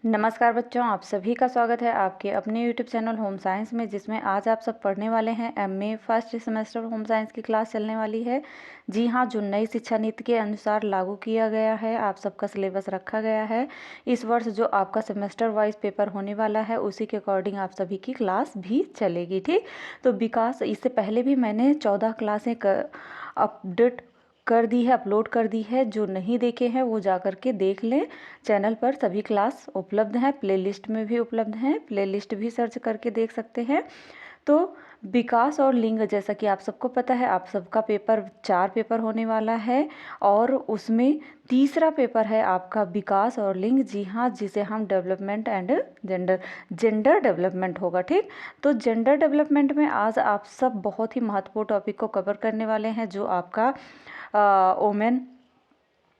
नमस्कार बच्चों, आप सभी का स्वागत है आपके अपने यूट्यूब चैनल होम साइंस में, जिसमें आज आप सब पढ़ने वाले हैं MA first semester home science की क्लास चलने वाली है। जी हाँ, जो नई शिक्षा नीति के अनुसार लागू किया गया है, आप सबका सिलेबस रखा गया है। इस वर्ष जो आपका सेमेस्टर वाइज पेपर होने वाला है, उसी के अकॉर्डिंग आप सभी की क्लास भी चलेगी। ठीक, तो विकास इससे पहले भी मैंने 14 क्लासें अपडेट कर दी है, अपलोड कर दी है। जो नहीं देखे हैं वो जा कर के देख लें। चैनल पर सभी क्लास उपलब्ध हैं, प्लेलिस्ट में भी उपलब्ध हैं, प्लेलिस्ट भी सर्च करके देख सकते हैं। तो विकास और लिंग, जैसा कि आप सबको पता है, आप सबका पेपर 4 पेपर होने वाला है और उसमें तीसरा पेपर है आपका विकास और लिंग। जी हाँ, जिसे हम डेवलपमेंट एंड जेंडर डेवलपमेंट होगा। ठीक, तो जेंडर डेवलपमेंट में आज आप सब बहुत ही महत्वपूर्ण टॉपिक को कवर करने वाले हैं, जो आपका वोमेन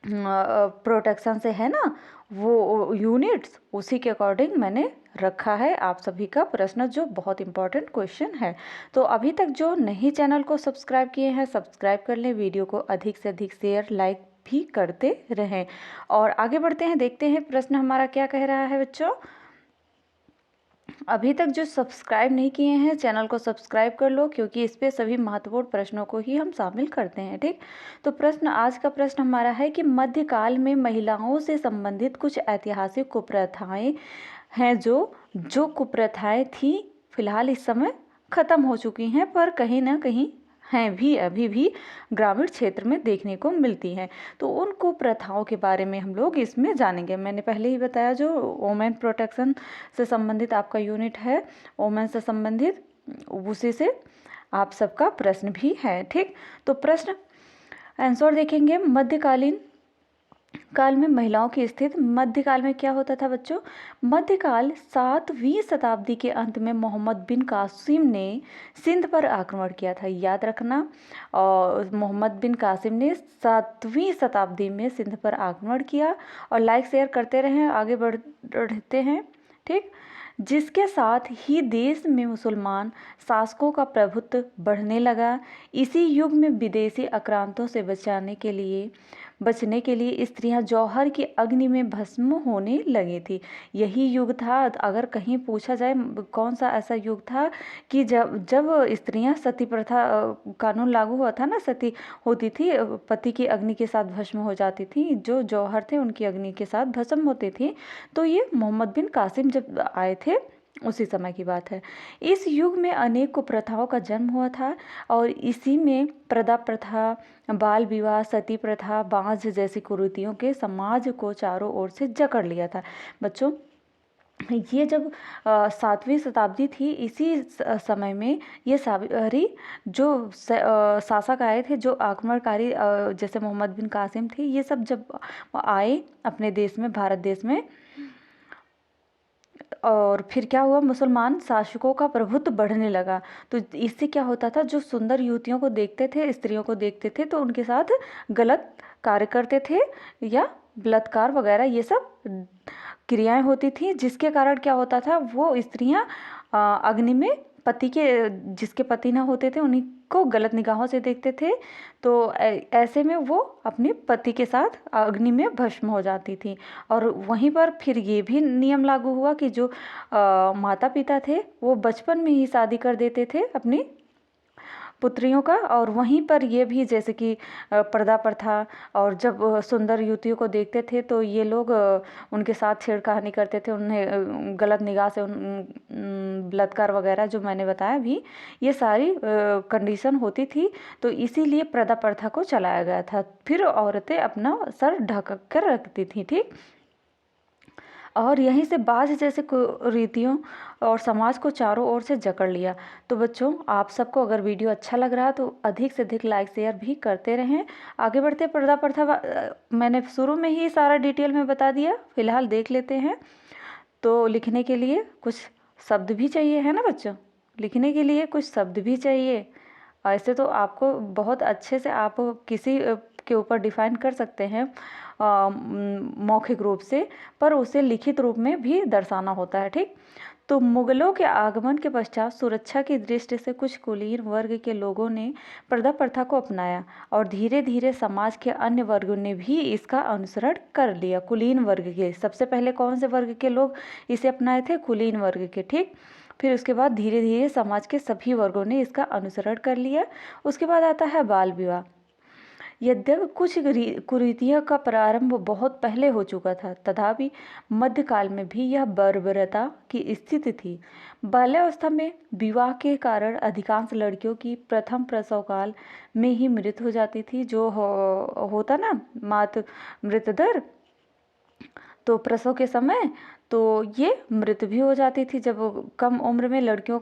प्रोटेक्शन से है ना, वो यूनिट्स, उसी के अकॉर्डिंग मैंने रखा है आप सभी का प्रश्न, जो बहुत इंपॉर्टेंट क्वेश्चन है। तो अभी तक जो नहीं चैनल को सब्सक्राइब किए हैं, सब्सक्राइब कर लें, वीडियो को अधिक से अधिक शेयर लाइक भी करते रहें। और आगे बढ़ते हैं, देखते हैं प्रश्न हमारा क्या कह रहा है बच्चों। अभी तक जो सब्सक्राइब नहीं किए हैं, चैनल को सब्सक्राइब कर लो, क्योंकि इस पे सभी महत्वपूर्ण प्रश्नों को ही हम शामिल करते हैं। ठीक, तो प्रश्न, आज का प्रश्न हमारा है कि मध्यकाल में महिलाओं से संबंधित कुछ ऐतिहासिक कुप्रथाएं हैं, जो कुप्रथाएं थी फिलहाल इस समय खत्म हो चुकी हैं, पर कहीं ना कहीं हैं भी, अभी भी ग्रामीण क्षेत्र में देखने को मिलती हैं। तो उन कुप्रथाओं के बारे में हम लोग इसमें जानेंगे। मैंने पहले ही बताया, जो वोमेन प्रोटेक्शन से संबंधित आपका यूनिट है, वोमेन से संबंधित, उसी से आप सबका प्रश्न भी है। ठीक, तो प्रश्न आंसर देखेंगे। मध्यकालीन काल में महिलाओं की स्थिति। मध्यकाल में क्या होता था बच्चों? मध्यकाल 7वीं शताब्दी के अंत में मोहम्मद बिन कासिम ने सिंध पर आक्रमण किया था, याद रखना। और मोहम्मद बिन कासिम ने 7वीं शताब्दी में सिंध पर आक्रमण किया। और लाइक शेयर करते रहें, आगे बढ़ते हैं। ठीक, जिसके साथ ही देश में मुसलमान शासकों का प्रभुत्व बढ़ने लगा। इसी युग में विदेशी आक्रांतों से बचने के लिए स्त्रियां जौहर की अग्नि में भस्म होने लगी थी। यही युग था, अगर कहीं पूछा जाए कौन सा ऐसा युग था कि जब जब स्त्रियां सती प्रथा कानून लागू हुआ था ना, सती होती थी, पति की अग्नि के साथ भस्म हो जाती थी, जो जौहर थे उनकी अग्नि के साथ भस्म होती थी। तो ये मोहम्मद बिन कासिम जब आए थे, उसी समय की बात है। इस युग में अनेक कुप्रथाओं का जन्म हुआ था, और इसी में प्रदा प्रथा, बाल विवाह, सती प्रथा, बांझ जैसी कुरीतियों के समाज को चारों ओर से जकड़ लिया था। बच्चों, ये जब 7वीं शताब्दी थी, इसी समय में ये सारी जो शासक आए थे, जो आक्रमणकारी, जैसे मोहम्मद बिन कासिम थे, ये सब जब आए अपने देश में, भारत देश में, और फिर क्या हुआ, मुसलमान शासकों का प्रभुत्व बढ़ने लगा। तो इससे क्या होता था, जो सुंदर युवतियों को देखते थे, स्त्रियों को देखते थे, तो उनके साथ गलत कार्य करते थे, या बलात्कार वगैरह ये सब क्रियाएं होती थी, जिसके कारण क्या होता था, वो स्त्रियां अग्नि में जिसके पति ना होते थे, उन्हीं को गलत निगाहों से देखते थे। तो ऐसे में वो अपने पति के साथ अग्नि में भस्म हो जाती थी। और वहीं पर फिर ये भी नियम लागू हुआ कि जो माता पिता थे, वो बचपन में ही शादी कर देते थे अपनी पुत्रियों का। और वहीं पर ये भी, जैसे कि पर्दा प्रथा, और जब सुंदर युवतियों को देखते थे, तो ये लोग उनके साथ छेड़खानी करते थे, उन्हें गलत निगाह से बलात्कार वगैरह, जो मैंने बताया भी, ये सारी कंडीशन होती थी। तो इसीलिए पर्दा प्रथा को चलाया गया था। फिर औरतें अपना सर ढक कर रखती थी। ठीक, और यहीं से बाज जैसे रीतियों और समाज को चारों ओर से जकड़ लिया। तो बच्चों, आप सबको अगर वीडियो अच्छा लग रहा है तो अधिक से अधिक लाइक शेयर भी करते रहें। आगे बढ़ते, पर्दा प्रथा मैंने शुरू में ही सारा डिटेल में बता दिया, फिलहाल देख लेते हैं। तो लिखने के लिए कुछ शब्द भी चाहिए, है ना बच्चों, लिखने के लिए कुछ शब्द भी चाहिए। ऐसे तो आपको बहुत अच्छे से आप किसी के ऊपर डिफाइन कर सकते हैं, मौखिक रूप से, पर उसे लिखित रूप में भी दर्शाना होता है। ठीक, तो मुगलों के आगमन के पश्चात सुरक्षा की दृष्टि से कुछ कुलीन वर्ग के लोगों ने पर्दा प्रथा को अपनाया और धीरे धीरे समाज के अन्य वर्गों ने भी इसका अनुसरण कर लिया। कुलीन वर्ग के सबसे पहले कौन से वर्ग के लोग इसे अपनाए थे? कुलीन वर्ग के। ठीक, फिर उसके बाद धीरे धीरे समाज के सभी वर्गों ने इसका अनुसरण कर लिया। उसके बाद आता है बाल विवाह। यद्यपि कुछ कुरीतियों का प्रारंभ बहुत पहले हो चुका था, तथापि मध्यकाल में भी यह बर्बरता की स्थिति थी। बाल्यावस्था में विवाह के कारण अधिकांश लड़कियों की प्रथम प्रसव काल में ही मृत्यु हो जाती थी। जो होता ना मातृ मृत्यु दर, तो प्रसव के समय तो ये मृत्यु भी हो जाती थी। जब कम उम्र में लड़कियों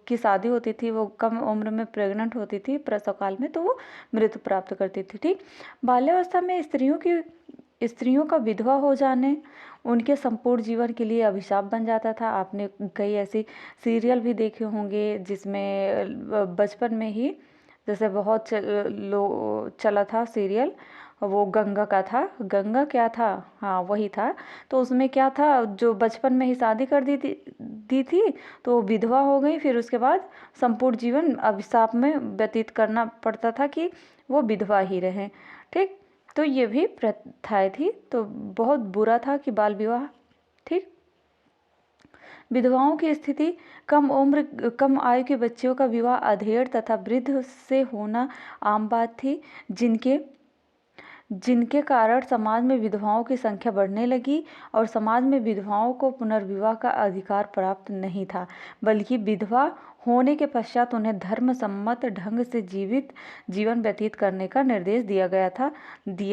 की शादी होती थी, वो कम उम्र में प्रेग्नेंट होती थी प्रसव काल में, तो वो मृत्यु प्राप्त करती थी। ठीक, बाल्यावस्था में स्त्रियों का विधवा हो जाने उनके संपूर्ण जीवन के लिए अभिशाप बन जाता था। आपने कई ऐसी सीरियल भी देखे होंगे जिसमें बचपन में ही, जैसे बहुत चला था सीरियल, वो गंगा का था। गंगा क्या था? हाँ वही था। तो उसमें क्या था, जो बचपन में ही शादी कर दी थी तो वो विधवा हो गई। फिर उसके बाद संपूर्ण जीवन अभिशाप में व्यतीत करना पड़ता था कि वो विधवा ही रहें। ठीक, तो ये भी प्रथाएं थी। तो बहुत बुरा था कि बाल विवाह। ठीक, विधवाओं की स्थिति कम आयु के बच्चों का विवाह अधेड़ तथा वृद्ध से होना आम बात थी, जिनके कारण समाज में विधवाओं की संख्या बढ़ने लगी और समाज में विधवाओं को पुनर्विवाह का अधिकार प्राप्त नहीं था, बल्कि विधवा होने के पश्चात उन्हें धर्म सम्मत ढंग से जीवन व्यतीत करने का निर्देश दिया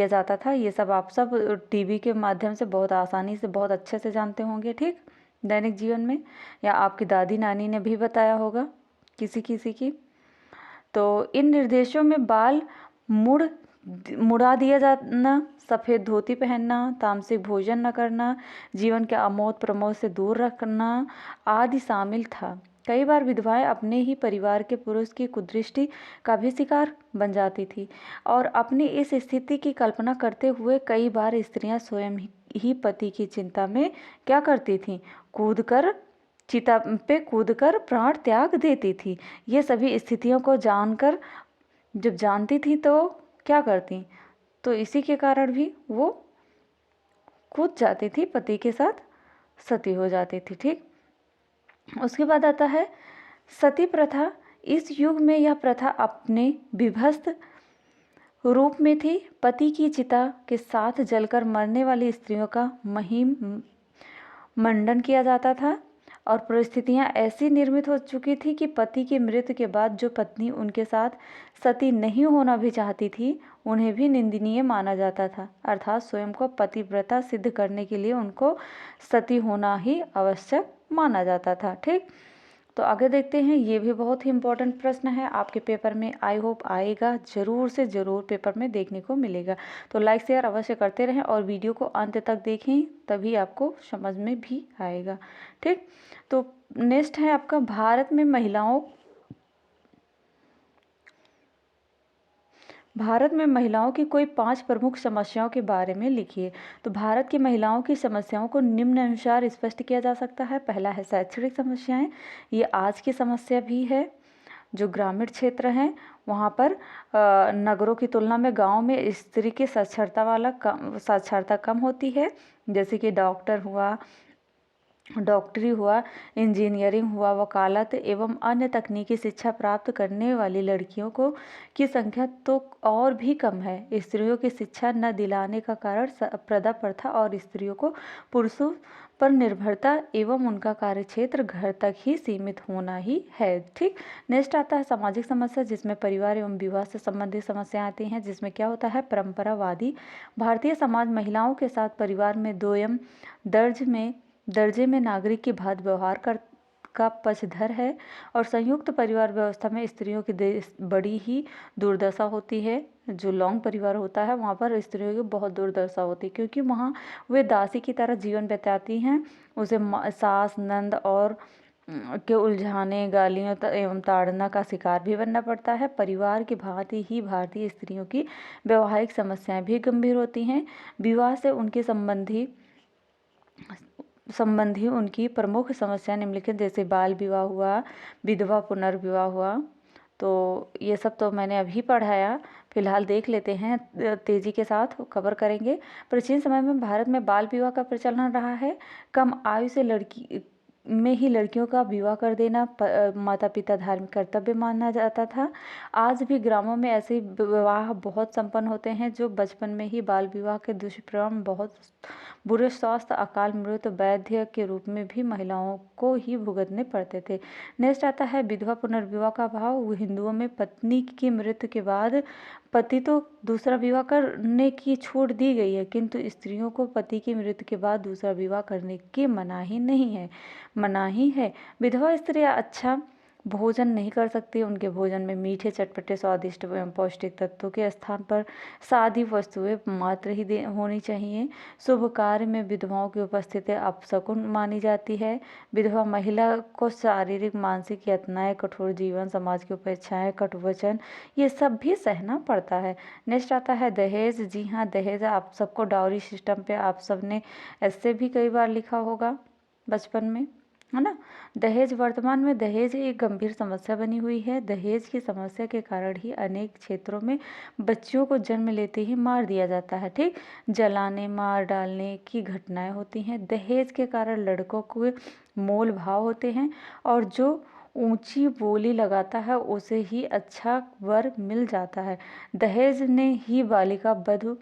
जाता था। ये सब आप सब टीवी के माध्यम से बहुत आसानी से, बहुत अच्छे से जानते होंगे। ठीक, दैनिक जीवन में, या आपकी दादी नानी ने भी बताया होगा किसी की। तो इन निर्देशों में बाल मुड़ा दिया जाना, सफ़ेद धोती पहनना, तामसिक भोजन न करना, जीवन के आमोद प्रमोद से दूर रखना आदि शामिल था। कई बार विधवाएं अपने ही परिवार के पुरुष की कुदृष्टि का भी शिकार बन जाती थी और अपनी इस स्थिति की कल्पना करते हुए कई बार स्त्रियां स्वयं ही पति की चिंता में क्या करती थीं? चिता पे कूदकर प्राण त्याग देती थी। ये सभी स्थितियों को जब जानती थी तो क्या करती? तो इसी के कारण भी वो कूद जाती थी, पति के साथ सती हो जाती थी। ठीक, उसके बाद आता है सती प्रथा। इस युग में यह प्रथा अपने विभस्त रूप में थी। पति की चिता के साथ जलकर मरने वाली स्त्रियों का महिम मंडन किया जाता था और परिस्थितियां ऐसी निर्मित हो चुकी थी कि पति की मृत्यु के बाद जो पत्नी उनके साथ सती नहीं होना भी चाहती थी, उन्हें भी निंदनीय माना जाता था। अर्थात स्वयं को पतिव्रता सिद्ध करने के लिए उनको सती होना ही आवश्यक माना जाता था। ठीक, तो आगे देखते हैं। ये भी बहुत ही इम्पोर्टेंट प्रश्न है, आपके पेपर में आई होप आएगा, ज़रूर से ज़रूर पेपर में देखने को मिलेगा। तो लाइक शेयर अवश्य करते रहें और वीडियो को अंत तक देखें, तभी आपको समझ में भी आएगा। ठीक, तो नेक्स्ट है आपका भारत में महिलाओं की कोई 5 प्रमुख समस्याओं के बारे में लिखिए। तो भारत की महिलाओं की समस्याओं को निम्न अनुसार स्पष्ट किया जा सकता है। पहला है शैक्षणिक समस्याएं, ये आज की समस्या भी है। जो ग्रामीण क्षेत्र हैं वहाँ पर नगरों की तुलना में गांव में स्त्री की साक्षरता कम होती है। जैसे कि डॉक्टरी हुआ, इंजीनियरिंग हुआ, वकालत एवं अन्य तकनीकी शिक्षा प्राप्त करने वाली लड़कियों की संख्या तो और भी कम है। स्त्रियों की शिक्षा न दिलाने का कारण प्रथा प्रथा और स्त्रियों को पुरुषों पर निर्भरता एवं उनका कार्यक्षेत्र घर तक ही सीमित होना ही है। ठीक, नेक्स्ट आता है सामाजिक समस्या, जिसमें परिवार एवं विवाह से संबंधित समस्या आती हैं। जिसमें क्या होता है, परंपरावादी भारतीय समाज महिलाओं के साथ परिवार में दोयम दर्जे में नागरिक की भांति व्यवहार का पक्षधर है और संयुक्त परिवार व्यवस्था में स्त्रियों की बड़ी ही दुर्दशा होती है। जो लॉन्ग परिवार होता है वहाँ पर स्त्रियों की बहुत दुर्दशा होती है, क्योंकि वहाँ वे दासी की तरह जीवन बिताती हैं। उसे सास, नंद और के उलझाने, गालियों एवं ताड़ना का शिकार भी बनना पड़ता है। परिवार की भांति ही भारतीय स्त्रियों की वैवाहिक समस्याएं भी गंभीर होती हैं। विवाह से उनके संबंधी उनकी प्रमुख समस्या निम्नलिखित जैसे बाल विवाह हुआ, विधवा पुनर्विवाह हुआ। तो ये सब तो मैंने अभी पढ़ाया, फिलहाल देख लेते हैं, तेजी के साथ कवर करेंगे। प्राचीन समय में भारत में बाल विवाह का प्रचलन रहा है। कम आयु से लड़कियों का विवाह कर देना माता पिता धार्मिक कर्तव्य माना जाता था। आज भी ग्रामों में ऐसे विवाह बहुत संपन्न होते हैं जो बचपन में ही बाल विवाह के दुष्परिणाम बहुत बुरे स्वास्थ्य, अकाल मृत्यु, वैध्य के रूप में भी महिलाओं को ही भुगतने पड़ते थे। नेक्स्ट आता है विधवा पुनर्विवाह का भाव। हिंदुओं में पत्नी की मृत्यु के बाद पति तो दूसरा विवाह करने की छूट दी गई है, किंतु स्त्रियों को पति की मृत्यु के बाद दूसरा विवाह करने की मनाही नहीं है, मनाही है। विधवा स्त्रियां अच्छा भोजन नहीं कर सकती। उनके भोजन में मीठे, चटपटे, स्वादिष्ट एवं पौष्टिक तत्वों के स्थान पर सादी वस्तुएं मात्र ही होनी चाहिए। शुभ कार्य में विधवाओं की उपस्थिति अपशकुन मानी जाती है। विधवा महिला को शारीरिक, मानसिक यातनाएं, कठोर जीवन, समाज की उपेक्षाएं, कटुवचन, ये सब भी सहना पड़ता है। नेक्स्ट आता है दहेज। जी हाँ, दहेज आप सबको डाउरी सिस्टम पे आप सब ने ऐसे भी कई बार लिखा होगा बचपन में, है ना। दहेज, वर्तमान में दहेज एक गंभीर समस्या बनी हुई है। दहेज की समस्या के कारण ही अनेक क्षेत्रों में बच्चियों को जन्म लेते ही मार दिया जाता है। ठीक, जलाने, मार डालने की घटनाएं होती हैं। दहेज के कारण लड़कों को मोल भाव होते हैं और जो ऊंची बोली लगाता है उसे ही अच्छा वर मिल जाता है। दहेज ने ही बालिका वधू,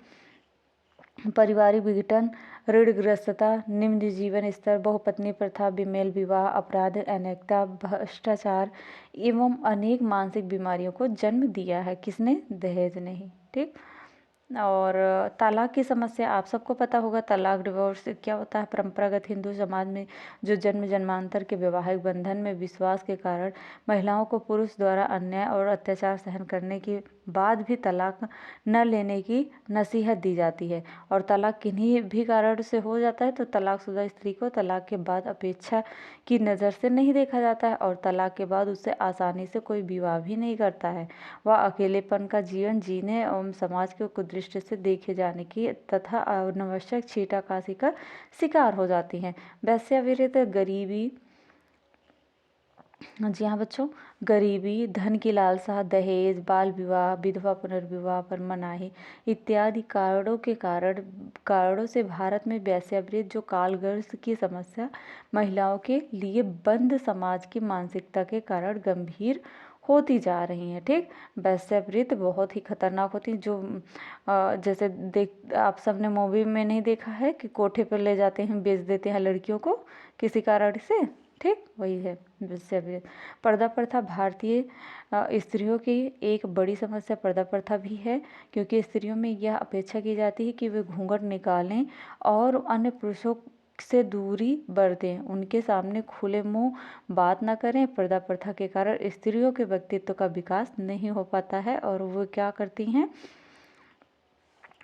पारिवारिक विघटन, ऋणग्रस्तता, निम्न जीवन स्तर, बहुपत्नी प्रथा, बेमेल विवाह, अपराध, अनैतिकता, भ्रष्टाचार एवं अनेक मानसिक बीमारियों को जन्म दिया है। किसने? दहेज ने ही। ठीक, और तलाक की समस्या आप सबको पता होगा। तलाक, डिवोर्स क्या होता है? परंपरागत हिंदू समाज में जो जन्म जन्मांतर के वैवाहिक बंधन में विश्वास के कारण महिलाओं को पुरुष द्वारा अन्याय और अत्याचार सहन करने के बाद भी तलाक न लेने की नसीहत दी जाती है। और तलाक किन्हीं भी कारण से हो जाता है तो तलाकशुदा स्त्री को तलाक के बाद अपेक्षा की नज़र से नहीं देखा जाता है और तलाक के बाद उससे आसानी से कोई विवाह भी नहीं करता है। वह अकेलेपन का जीवन जीने एवं समाज के कुदृष्टि से देखे जाने की तथा अनावश्यक छीटाकशी का शिकार हो जाती हैं। वेश्यावृत्ति, गरीबी, जी हाँ बच्चों, गरीबी, धन की लालसा, दहेज, बाल विवाह, विधवा पुनर्विवाह पर मनाही इत्यादि कारणों से भारत में वेश्यावृत्ति जो कालगर्भ की समस्या महिलाओं के लिए बंद समाज की मानसिकता के कारण गंभीर होती जा रही हैं। ठीक, वेश्यावृत्ति बहुत ही खतरनाक होती है। जो जैसे आप सबने मूवी में नहीं देखा है कि कोठे पर ले जाते हैं, बेच देते हैं लड़कियों को किसी कारण से। ठीक, वही है वेश्यावृत्ति। पर्दा प्रथा, भारतीय स्त्रियों की एक बड़ी समस्या पर्दा प्रथा भी है, क्योंकि स्त्रियों में यह अपेक्षा की जाती है कि वे घूंघट निकालें और अन्य पुरुषों से दूरी बरतें, उनके सामने खुले मुंह बात न करें। पर्दा प्रथा के कारण स्त्रियों के व्यक्तित्व का विकास नहीं हो पाता है और वो क्या करती हैं,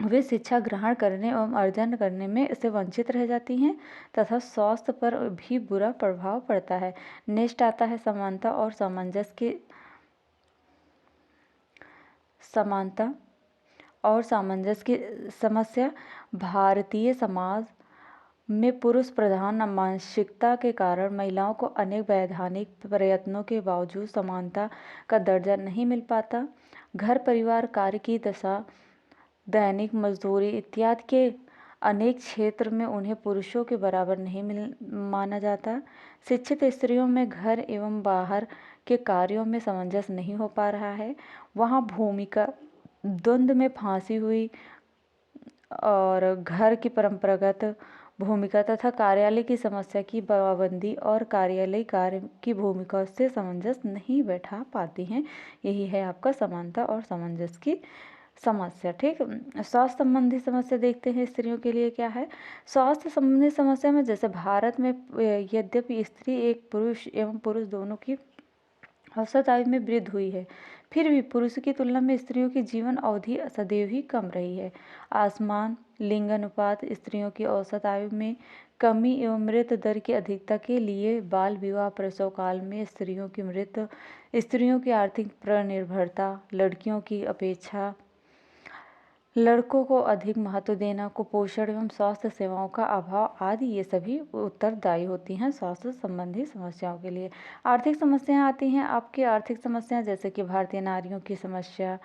वे शिक्षा ग्रहण करने एवं अर्जन करने में से वंचित रह जाती हैं तथा स्वास्थ्य पर भी बुरा प्रभाव पड़ता है। नेक्स्ट आता है समानता और सामंजस्य की समस्या। भारतीय समाज में पुरुष प्रधान मानसिकता के कारण महिलाओं को अनेक वैधानिक प्रयत्नों के बावजूद समानता का दर्जा नहीं मिल पाता। घर परिवार कार्य की दशा, दैनिक मजदूरी इत्यादि के अनेक क्षेत्र में उन्हें पुरुषों के बराबर नहीं माना जाता। शिक्षित स्त्रियों में घर एवं बाहर के कार्यों में सामंजस्य नहीं हो पा रहा है। वहाँ भूमिका द्वंद्व में फांसी हुई और घर की परंपरागत भूमिका तथा कार्यालय की समस्या की पाबंदी और कार्यालय कार्य की भूमिका से सामंजस्य नहीं बैठा पाती हैं। यही है आपका समानता और सामंजस्य की समस्या। ठीक, स्वास्थ्य संबंधी समस्या देखते हैं स्त्रियों के लिए क्या है। स्वास्थ्य संबंधी समस्या में जैसे भारत में यद्यपि स्त्री एक पुरुष एवं पुरुष दोनों की औसत आयु में वृद्धि हुई है, फिर भी पुरुष की तुलना में स्त्रियों की जीवन अवधि सदैव ही कम रही है। असमान लिंग अनुपात, स्त्रियों की औसत आयु में कमी एवं मृत्यु दर की अधिकता के लिए बाल विवाह, प्रसव काल में स्त्रियों की मृत्यु, स्त्रियों की आर्थिक प्रनिर्भरता, लड़कियों की अपेक्षा लड़कों को अधिक महत्व देना, कुपोषण एवं स्वास्थ्य सेवाओं का अभाव आदि ये सभी उत्तरदायी होती हैं स्वास्थ्य संबंधी समस्याओं के लिए। आर्थिक समस्याएं आती हैं। आपकी आर्थिक समस्याएं जैसे कि भारतीय नारियों की समस्या,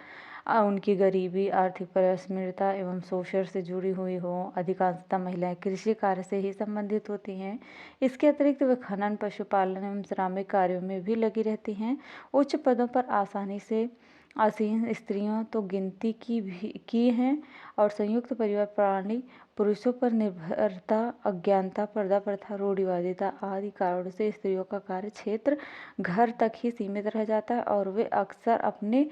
उनकी गरीबी, आर्थिक पारस्परिकता एवं शोषण से जुड़ी हुई हो। अधिकांशतः महिलाएं कृषि कार्य से ही संबंधित होती हैं। इसके अतिरिक्त वे खनन, पशुपालन एवं श्रमिक कार्यों में भी लगी रहती हैं। उच्च पदों पर आसानी से आसीन स्त्रियों तो गिनती की हैं और संयुक्त परिवार प्रणाली, पुरुषों पर निर्भरता, अज्ञानता, पर्दा प्रथा, रूढ़िवादिता आदि कारणों से स्त्रियों का कार्य क्षेत्र घर तक ही सीमित रह जाता है और वे अक्सर अपने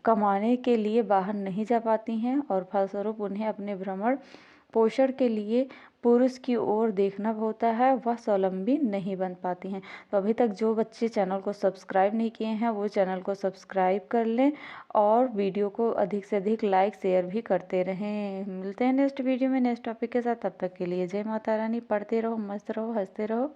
कमाने के लिए बाहर नहीं जा पाती हैं और फलस्वरूप उन्हें अपने भ्रमण पोषण के लिए पुरुष की ओर देखना होता है, वह स्वावलंबी नहीं बन पाती हैं। तो अभी तक जो बच्चे चैनल को सब्सक्राइब नहीं किए हैं वो चैनल को सब्सक्राइब कर लें और वीडियो को अधिक से अधिक लाइक शेयर भी करते रहें। मिलते हैं नेक्स्ट वीडियो में नेक्स्ट टॉपिक के साथ। तब तक के लिए जय माता रानी। पढ़ते रहो, मस्त रहो, हंसते रहो।